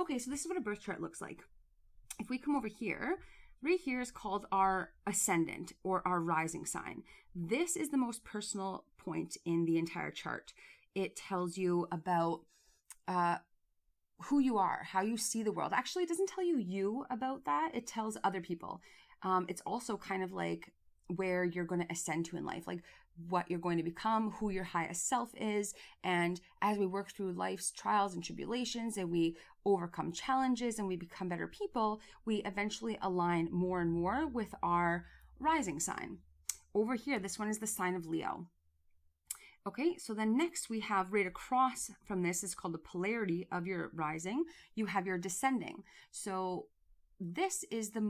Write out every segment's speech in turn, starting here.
Okay, so this is what a birth chart looks like. If we come over here, right here is called our ascendant or our rising sign. This is the most personal point in the entire chart. It tells you about who you are, how you see the world. Actually, it doesn't tell you about that. It tells other people. It's also kind of like where you're going to ascend to in life, like what you're going to become, who your highest self is. And as we work through life's trials and tribulations and we overcome challenges and we become better people, we eventually align more and more with our rising sign. Over here, this one is the sign of Leo. Okay, so then next we have right across from this is called the polarity of your rising. You have your descending. So this is the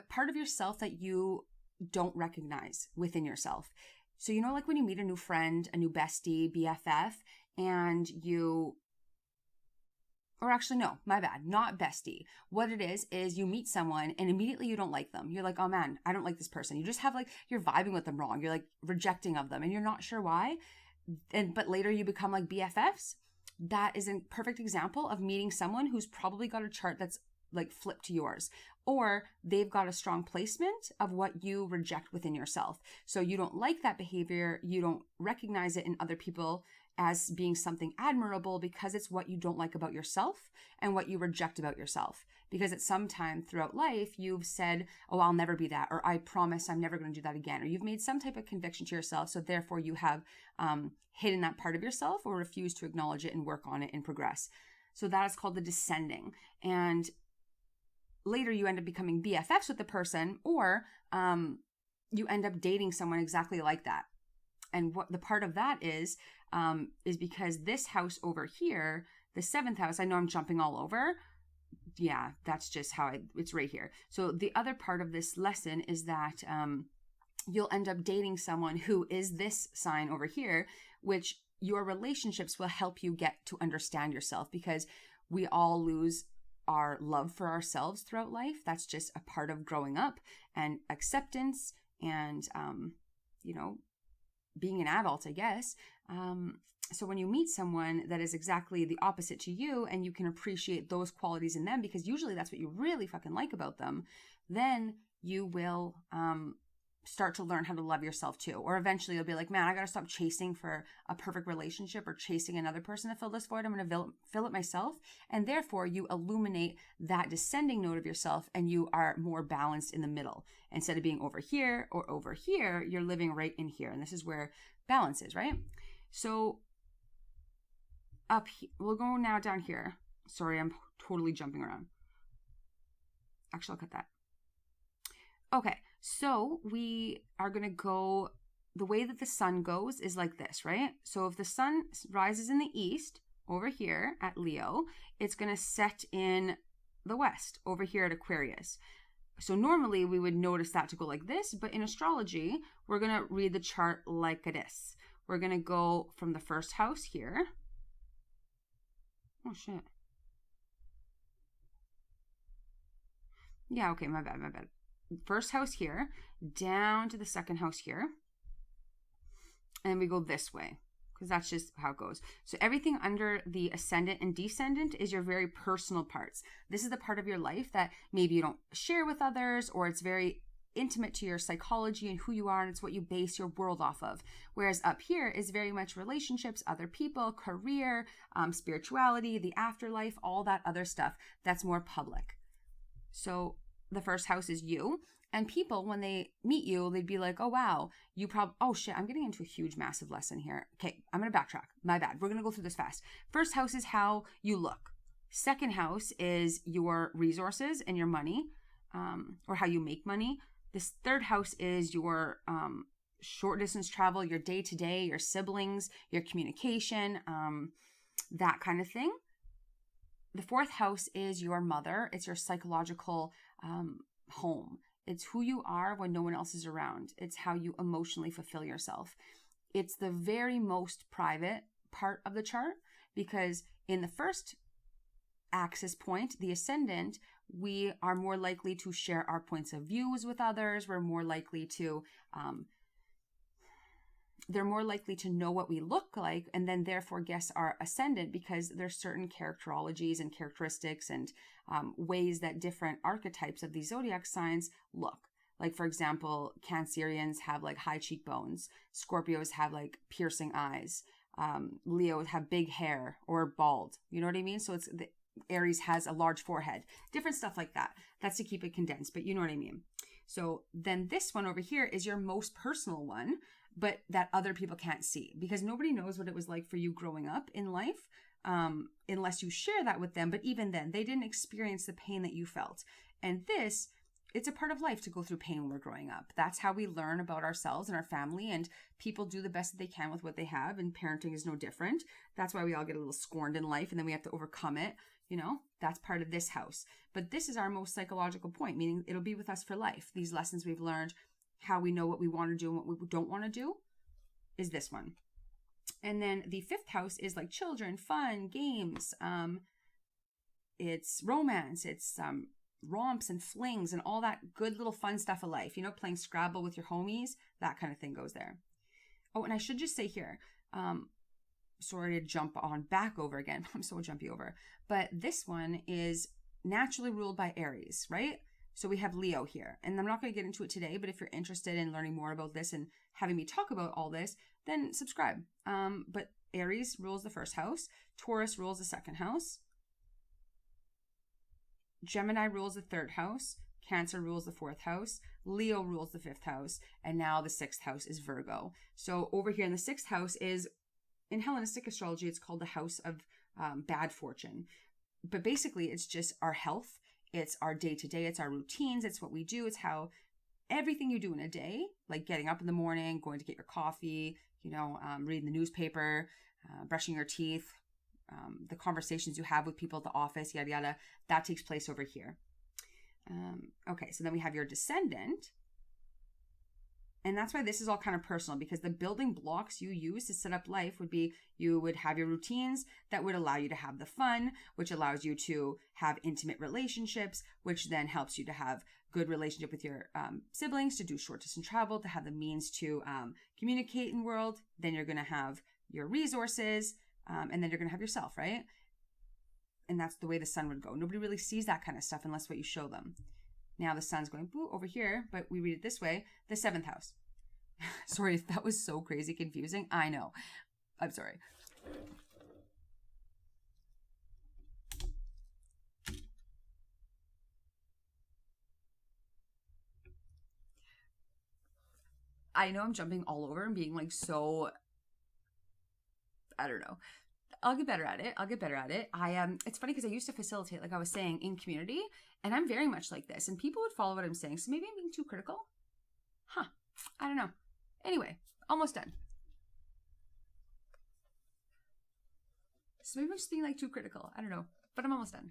part of yourself that you don't recognize within yourself. So, you know, like when you meet a new friend, a new bestie, BFF, and or actually, no, my bad, not bestie. What it is you meet someone and immediately you don't like them. You're like, oh man, I don't like this person. You just have like, you're vibing with them wrong. You're like rejecting of them and you're not sure why. But later you become like BFFs. That is a perfect example of meeting someone who's probably got a chart that's like flipped to yours, or they've got a strong placement of what you reject within yourself. So you don't like that behavior. You don't recognize it in other people as being something admirable because it's what you don't like about yourself and what you reject about yourself. Because at some time throughout life, you've said, oh, I'll never be that, or I promise I'm never going to do that again. Or you've made some type of conviction to yourself. So therefore you have hidden that part of yourself or refused to acknowledge it and work on it and progress. So that is called the descending. And later you end up becoming BFFs with the person, or you end up dating someone exactly like that. And what the part of that is because this house over here, the 7th house, I know I'm jumping all over. Yeah, that's just how it's right here. So the other part of this lesson is that you'll end up dating someone who is this sign over here, which your relationships will help you get to understand yourself, because we all lose our love for ourselves throughout life. That's just a part of growing up and acceptance and, being an adult, I guess. So when you meet someone that is exactly the opposite to you and you can appreciate those qualities in them, because usually that's what you really fucking like about them, then you will start to learn how to love yourself too. Or eventually you'll be like, man, I got to stop chasing for a perfect relationship or chasing another person to fill this void. I'm going to fill it myself. And therefore you illuminate that descending node of yourself and you are more balanced in the middle. Instead of being over here or over here, you're living right in here. And this is where balance is, right? So up here, we'll go now down here. Sorry, I'm totally jumping around. Actually, I'll cut that. Okay, so we are going to go, the way that the sun goes is like this, right? So if the sun rises in the east over here at Leo, it's going to set in the west over here at Aquarius. So normally we would notice that to go like this, but in astrology, we're going to read the chart like this. We're going to go from the first house here. Oh, shit. Yeah, okay, my bad. First house here, down to the second house here. And we go this way, because that's just how it goes. So everything under the ascendant and descendant is your very personal parts. This is the part of your life that maybe you don't share with others, or it's very intimate to your psychology and who you are, and it's what you base your world off of. Whereas up here is very much relationships, other people, career, spirituality, the afterlife, all that other stuff that's more public. So the first house is you, and people, when they meet you, they'd be like, oh, wow, oh shit, I'm getting into a huge, massive lesson here. Okay, I'm going to backtrack. My bad. We're going to go through this fast. First house is how you look. Second house is your resources and your money, or how you make money. This third house is your short distance travel, your day-to-day, your siblings, your communication, that kind of thing. The fourth house is your mother. It's your psychological home. It's who you are when no one else is around. It's how you emotionally fulfill yourself. It's the very most private part of the chart, because in the first axis point, the ascendant, we are more likely to share our points of views with others. We're more likely to they're more likely to know what we look like and then therefore guess our ascendant, because there's certain characterologies and characteristics and ways that different archetypes of these zodiac signs look. Like, for example, Cancerians have like high cheekbones. Scorpios have like piercing eyes. Leos have big hair or bald. You know what I mean? So Aries has a large forehead. Different stuff like that. That's to keep it condensed, but you know what I mean. So then this one over here is your most personal one, but that other people can't see, because nobody knows what it was like for you growing up in life, unless you share that with them. But even then, they didn't experience the pain that you felt. And it's a part of life to go through pain when we're growing up. That's how we learn about ourselves and our family, and people do the best that they can with what they have, and parenting is no different. That's why we all get a little scorned in life, and then we have to overcome it. You know, that's part of this house. But this is our most psychological point, meaning it'll be with us for life. These lessons we've learned, how we know what we want to do and what we don't want to do, is this one. And then the 5th house is like children, fun, games. It's romance. It's romps and flings and all that good little fun stuff of life. You know, playing Scrabble with your homies, that kind of thing goes there. Oh, and I should just say here, sorry to jump on back over again. I'm so jumpy over. But this one is naturally ruled by Aries, right? So we have Leo here. And I'm not going to get into it today, but if you're interested in learning more about this and having me talk about all this, then subscribe. But Aries rules the 1st house. Taurus rules the 2nd house. Gemini rules the 3rd house. Cancer rules the 4th house. Leo rules the 5th house. And now the 6th house is Virgo. So over here in the 6th house is, in Hellenistic astrology, it's called the house of bad fortune. But basically, it's just our health. It's our day-to-day. It's our routines. It's what we do. It's how everything you do in a day, like getting up in the morning, going to get your coffee, reading the newspaper, brushing your teeth, the conversations you have with people at the office, yada, yada, that takes place over here. Okay, so then we have your descendant. And that's why this is all kind of personal, because the building blocks you use to set up life would be, you would have your routines that would allow you to have the fun, which allows you to have intimate relationships, which then helps you to have good relationship with your siblings, to do short distance travel, to have the means to communicate in the world. Then you're going to have your resources, and then you're going to have yourself, right? And that's the way the sun would go. Nobody really sees that kind of stuff unless what you show them. Now the sun's going boo over here, but we read it this way, the 7th house. Sorry if that was so crazy confusing. I know. I'm sorry. I know I'm jumping all over and being like so, I don't know. I'll get better at it. It's funny because I used to facilitate, like I was saying, in community, and I'm very much like this, and people would follow what I'm saying. So maybe I'm being too critical. I don't know. Anyway, almost done. So maybe I'm just being like too critical. I don't know, but I'm almost done.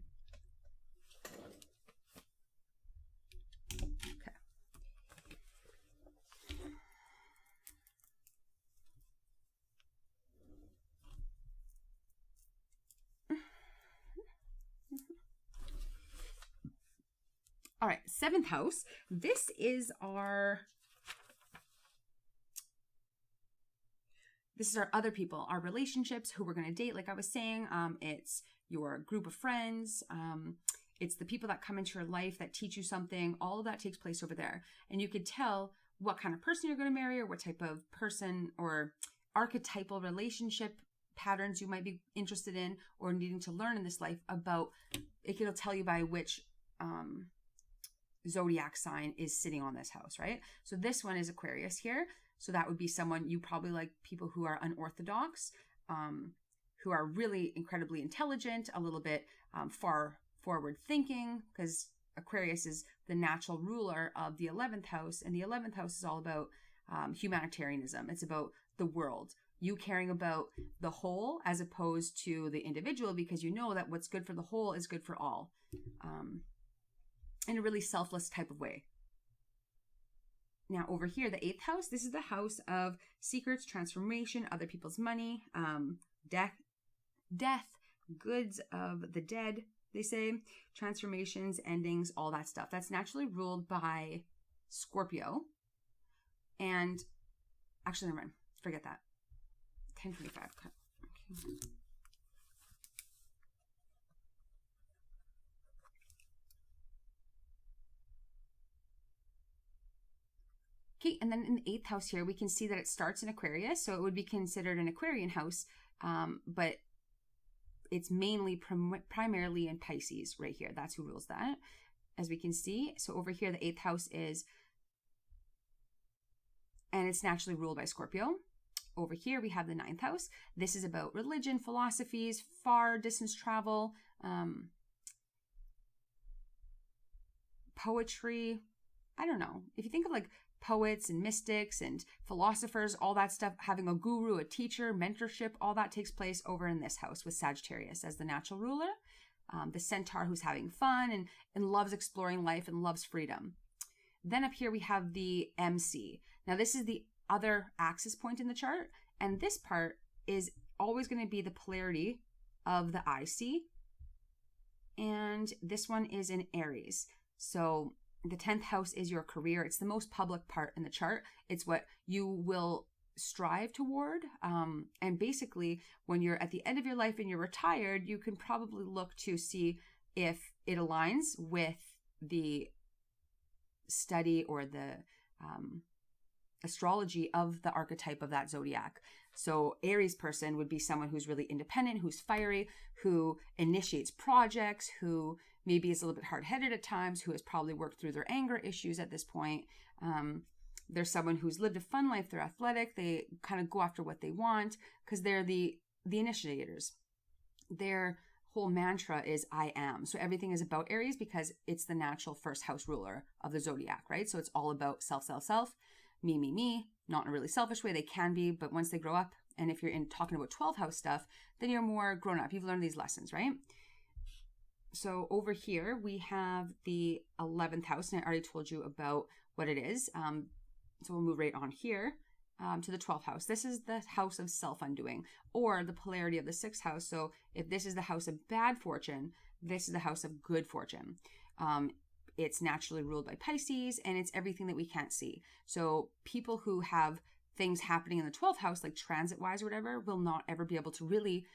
Okay. All right, 7th house. This is our other people, our relationships, who we're going to date. Like I was saying, it's your group of friends. It's the people that come into your life that teach you something. All of that takes place over there. And you could tell what kind of person you're going to marry, or what type of person or archetypal relationship patterns you might be interested in or needing to learn in this life about. It'll tell you by which zodiac sign is sitting on this house, right? So this one is Aquarius here. So that would be someone, you probably like people who are unorthodox, who are really incredibly intelligent, a little bit far forward thinking, because Aquarius is the natural ruler of the 11th house. And the 11th house is all about humanitarianism. It's about the world. You caring about the whole as opposed to the individual, because you know that what's good for the whole is good for all. In a really selfless type of way. Now over here, the 8th house, this is the house of secrets, transformation, other people's money, death, goods of the dead, they say, transformations, endings, all that stuff. That's naturally ruled by Scorpio. And actually, never mind. Forget that. 10:25. Okay. Okay, and then in the 8th house here, we can see that it starts in Aquarius, so it would be considered an Aquarian house, but it's mainly primarily in Pisces right here. That's who rules that, as we can see. So over here, the 8th house is, and it's naturally ruled by Scorpio. Over here, we have the 9th house. This is about religion, philosophies, far distance travel, poetry. I don't know. If you think of like poets and mystics and philosophers, all that stuff, having a guru, a teacher, mentorship, all that takes place over in this house with Sagittarius as the natural ruler. The centaur who's having fun and loves exploring life and loves freedom. Then up here we have the MC. Now this is the other axis point in the chart, and this part is always going to be the polarity of the IC, and this one is in Aries. So the 10th house is your career. It's the most public part in the chart. It's what you will strive toward. And basically, when you're at the end of your life and you're retired, you can probably look to see if it aligns with the study or the astrology of the archetype of that zodiac. So Aries person would be someone who's really independent, who's fiery, who initiates projects, who maybe is a little bit hard-headed at times, who has probably worked through their anger issues at this point. There's someone who's lived a fun life, they're athletic, they kind of go after what they want because they're the initiators. Their whole mantra is I am. So everything is about Aries because it's the natural first house ruler of the zodiac, right? So it's all about self, self, self, me, not in a really selfish way. They can be, but once they grow up, and if you're in talking about 12th house stuff, then you're more grown up. You've learned these lessons, right? So over here, we have the 11th house, and I already told you about what it is. So we'll move right on here to the 12th house. This is the house of self-undoing, or the polarity of the 6th house. So if this is the house of bad fortune, this is the house of good fortune. It's naturally ruled by Pisces, and it's everything that we can't see. So people who have things happening in the 12th house, like transit-wise or whatever, will not ever be able to really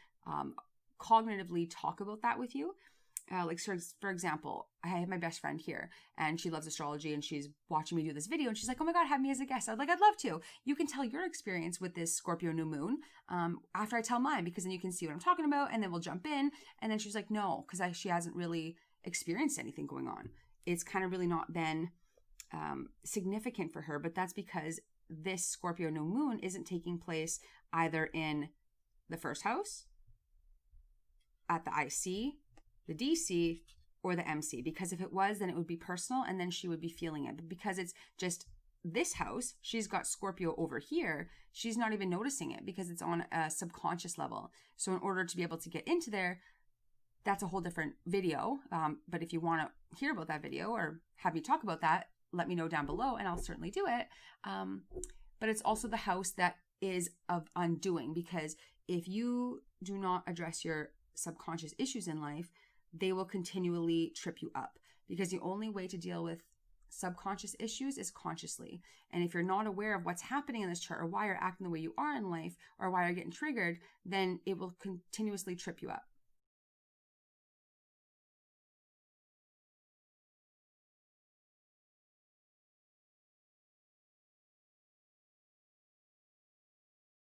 cognitively talk about that with you. Like, for example, I have my best friend here, and she loves astrology, and she's watching me do this video, and she's like, oh my God, have me as a guest. I'd love to. You can tell your experience with this Scorpio new moon after I tell mine, because then you can see what I'm talking about, and then we'll jump in. And then she's like, no, because she hasn't really experienced anything going on. It's kind of really not been significant for her, but that's because this Scorpio new moon isn't taking place either in the first house, at the IC, the DC, or the MC, because if it was, then it would be personal and then she would be feeling it. But because it's just this house, she's got Scorpio over here, she's not even noticing it because it's on a subconscious level. So in order to be able to get into there, that's a whole different video. But if you want to hear about that video or have me talk about that, let me know down below and I'll certainly do it. But it's also the house that is of undoing, because if you do not address your subconscious issues in life, they will continually trip you up, because the only way to deal with subconscious issues is consciously. And if you're not aware of what's happening in this chart, or why you're acting the way you are in life, or why you're getting triggered, then it will continuously trip you up.